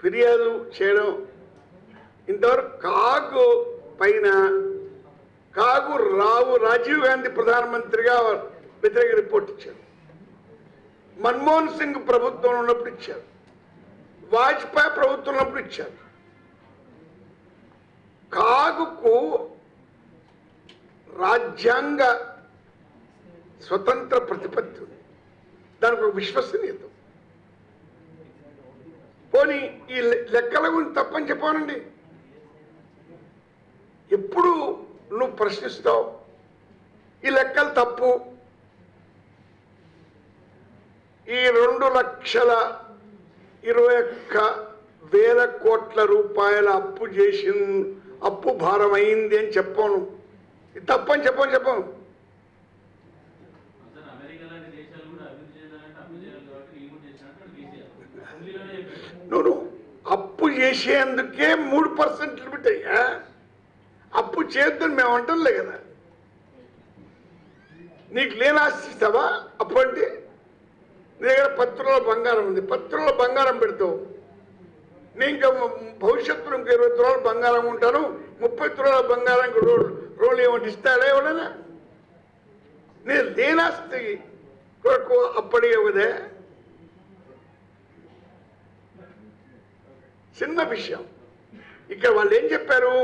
ఫిర్యాదు చేయడం ఇంతవరకు కాగు పైన కాగు రాజీవ్ గాంధీ ప్రధానమంత్రిగా వ్యతిరేక రిపోర్ట్ ఇచ్చారు. మన్మోహన్ సింగ్ ప్రభుత్వం ఉన్నప్పుడు ఇచ్చారు. వాజ్పేయి ప్రభుత్వం ఉన్నప్పుడు ఇచ్చారు. కాగుకు రాజ్యాంగ స్వతంత్ర ప్రతిపత్తి ఉంది. దానికి ఒక విశ్వసనీయత. పోనీ ఈ లెక్కల గురించి తప్పని చెప్పానండి. ఎప్పుడు నువ్వు ప్రశ్నిస్తావు ఈ లెక్కలు తప్పు, ఈ 2,21,000 కోట్ల రూపాయల అప్పు భారం అయింది అని చెప్పాను. ఇది తప్పని చెప్పాను. నువ్వు అప్పు చేసేందుకే 3% లిమిట్ అయ్యా. అప్పు చేద్దని మేము అంటలే కదా. నీకు లేని ఆస్తి ఇస్తావా అప్పు అంటే? నీ దగ్గర 10 తులాల బంగారం ఉంది, 10 తులాల బంగారం పెడతావు. నేను ఇంకా భవిష్యత్తులో ఇంకా 20 తులాల బంగారం ఉంటాను, 30 తులాల బంగారానికి రోడ్లు ఏమంటే ఇస్తాడా ఎవడైనా? నేను లేని ఆస్తి కొరకు అప్పటికే కదే. చిన్న విషయం. ఇక్కడ వాళ్ళు ఏం చెప్పారు?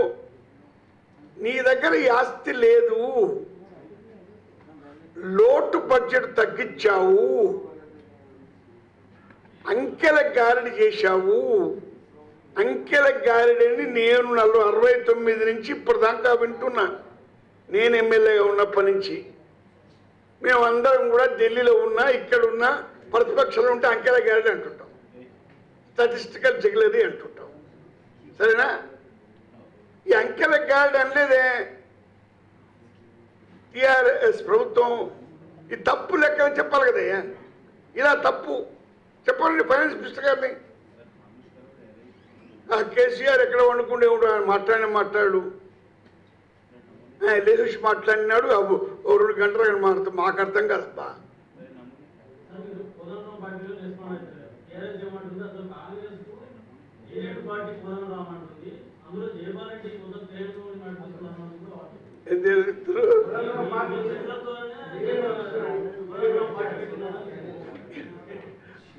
నీ దగ్గర ఈ ఆస్తి లేదు, లోటు బడ్జెట్ తగ్గించావు, అంకెల గారిడి చేశావు. అంకెల గారిడిని నేను 69 నుంచి ఇప్పటిదాకా వింటున్నా. నేను ఎమ్మెల్యేగా ఉన్నప్పటి నుంచి మేమందరం కూడా ఢిల్లీలో ఉన్నా, ఇక్కడ ఉన్నా, ప్రతిపక్షంలో ఉంటే అంకెల గారిడి అంటుంటాం, స్టాటిస్టికల్ జగిలరీ అంటుంటాం. సరేనా? ఈ అంకెల గారిడి అనలేదే టిఆర్ఎస్ ప్రభుత్వం. ఈ తప్పు లెక్క చెప్పాలి కదయ్యా. ఇలా తప్పు చెప్పాలండి ఫైనాన్స్ మినిస్టర్ గారిని. కేసీఆర్ ఎక్కడ వండుకుంటే మాట్లాడు లేచి మాట్లాడినాడు. 2 గంటలు మాట్లాడుతూ మాకు అర్థం కాదబ్బా.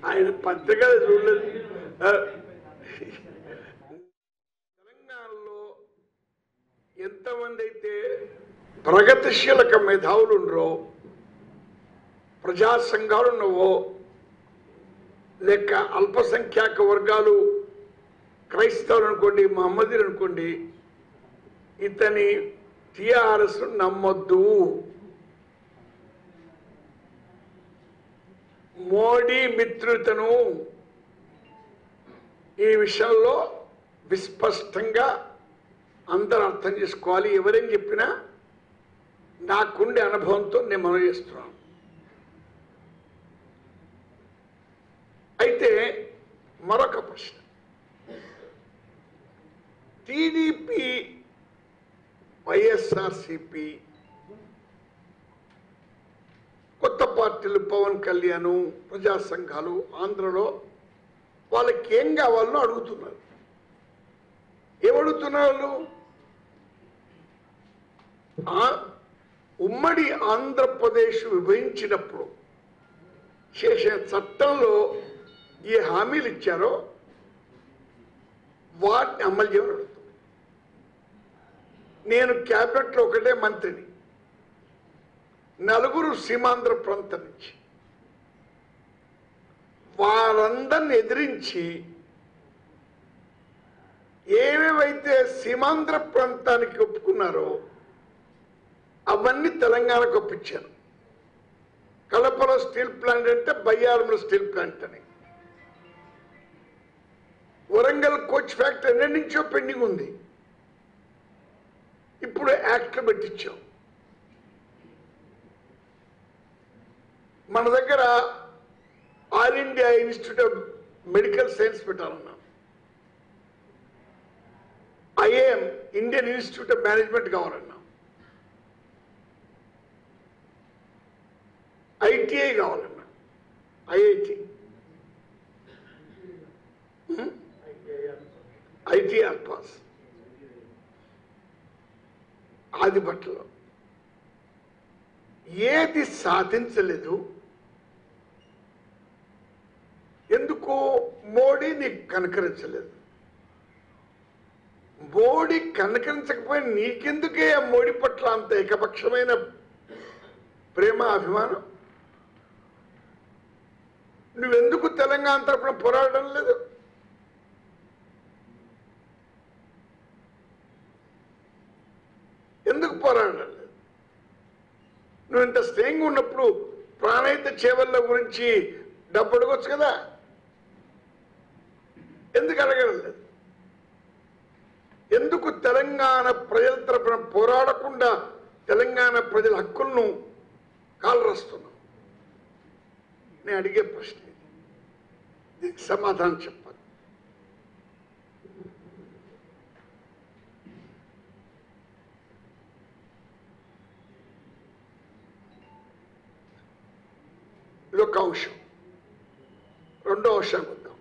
ఆయన పత్రికలు చూడలేదు. తెలంగాణలో ఎంతమంది అయితే ప్రగతిశీలక మేధావులు ఉండరో, ప్రజా సంఘాలు ఉన్నవో, లేక అల్పసంఖ్యాక వర్గాలు, క్రైస్తవులు అనుకోండి, మహమ్మదీలు అనుకోండి, ఇతని టిఆర్ఎస్ నమ్మొద్దు. మోడీ మిత్రుతను ఈ విషయంలో విస్పష్టంగా అందరూ అర్థం చేసుకోవాలి. ఎవరేం చెప్పినా నాకుండే అనుభవంతో నేను మనం చేస్తున్నాను. అయితే మరొక ప్రశ్న, టీడీపీ, వైఎస్ఆర్సిపి, కొత్త పార్టీలు, పవన్ కళ్యాణ్, ప్రజా సంఘాలు ఆంధ్రలో వాళ్ళకి ఏం కావాలో అడుగుతున్నారు. ఏమడుగుతున్నారు? ఉమ్మడి ఆంధ్రప్రదేశ్ విభజించినప్పుడు చేసిన చట్టంలో ఏ హామీలు ఇచ్చారో వాటిని అమలు చేయమని అడుగుతుంది. నేను క్యాబినెట్లో ఒకటే మంత్రిని, 4 సీమాంధ్ర ప్రాంతం నుంచి, వారందరిని ఎదిరించి ఏవేవైతే సీమాంధ్ర ప్రాంతానికి ఒప్పుకున్నారో అవన్నీ తెలంగాణకు ఒప్పించారు. కడపలో స్టీల్ ప్లాంట్ అంటే బయ్యారంలో స్టీల్ ప్లాంట్ అని, వరంగల్ కోచ్ ఫ్యాక్టరీ ఎన్నటి నుంచో పెండింగ్ ఉంది, ఇప్పుడు యాక్ట్లు పెట్టించాం. మన దగ్గర all India institute of medical science పెట్టాలన్నాం. IAM, Indian institute of management కావాలన్నాం. ఐటీఐ కావాలన్నా, ఐఐటి, ఐటీఆర్ పాస్ ఆదిపట్లో ఏది సాధించలేదు. ఎందుకు? మోడీ నీకు కనకరించలేదు. మోడీ కనకరించకపోయినా నీకెందుకే మోడీ పట్ల అంత ఏకపక్షమైన ప్రేమ అభిమానం? నువ్వెందుకు తెలంగాణ తరఫున పోరాడడం లేదు? ఎందుకు పోరాడడం లేదు? నువ్వు ఇంత స్ట్రేంగ్ ఉన్నప్పుడు ప్రాణహిత చేవల్ల గురించి డబ్బు అడగొచ్చు కదా, ఎందుకు అడగడం లేదు? ఎందుకు తెలంగాణ ప్రజల తరఫున పోరాడకుండా తెలంగాణ ప్రజల హక్కులను కాలరాస్తున్నావు? నేను అడిగే ప్రశ్న దీనికి సమాధానం చెప్పాలి. ఇదొక అంశం. రెండో అంశం వద్దాం.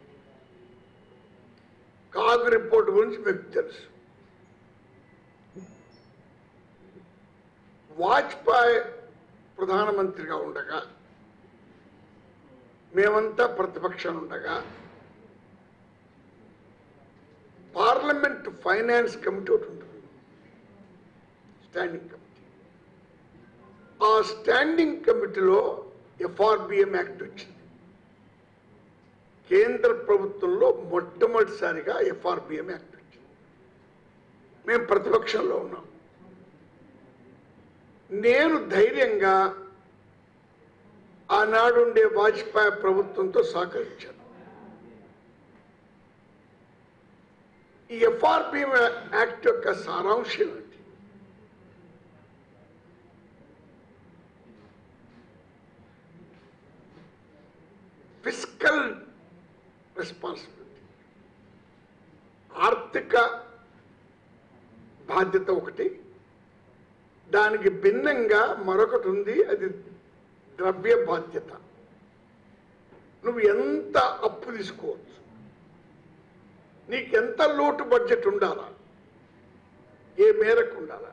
కాగ్ రిపోర్ట్ గురించి మీకు తెలుసు. వాజ్పేయి ప్రధానమంత్రిగా ఉండగా, మేమంతా ప్రతిపక్షం ఉండగా, పార్లమెంట్ ఫైనాన్స్ కమిటీ ఒకటి ఉంటుంది, స్టాండింగ్ కమిటీ. ఆ స్టాండింగ్ కమిటీలో ఎఫ్ఆర్బిఎం యాక్ట్ వచ్చింది. కేంద్ర ప్రభుత్వంలో మొట్టమొదటిసారిగా ఎఫ్ఆర్బిఎం యాక్ట్ వచ్చింది. మేము ప్రతిపక్షంలో ఉన్నాం. నేను ధైర్యంగా ఆనాడుండే వాజ్పేయి ప్రభుత్వంతో సహకరించాను. ఈ ఎఫ్ఆర్బిఎం యాక్ట్ యొక్క సారాంశం ఏంటి? ఫిస్కల్ రెస్పాన్సిబిలిటీ, ఆర్థిక బాధ్యత ఒకటి, దానికి భిన్నంగా మరొకటి ఉంది, అది ద్రవ్య బాధ్యత. నువ్వు ఎంత అప్పు తీసుకోవచ్చు, నీకెంత లోటు బడ్జెట్ ఉండాలా, ఏ మేరకు ఉండాలా.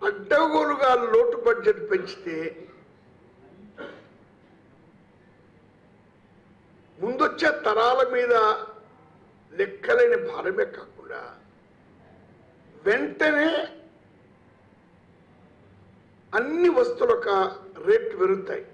అడ్డగోలుగా లోటు బడ్జెట్ పెంచితే ముందొచ్చే తరాల మీద లెక్కలేని భారమే కాకుండా వెంటనే అన్ని వస్తువుల రేట్లు పెరుగుతాయి.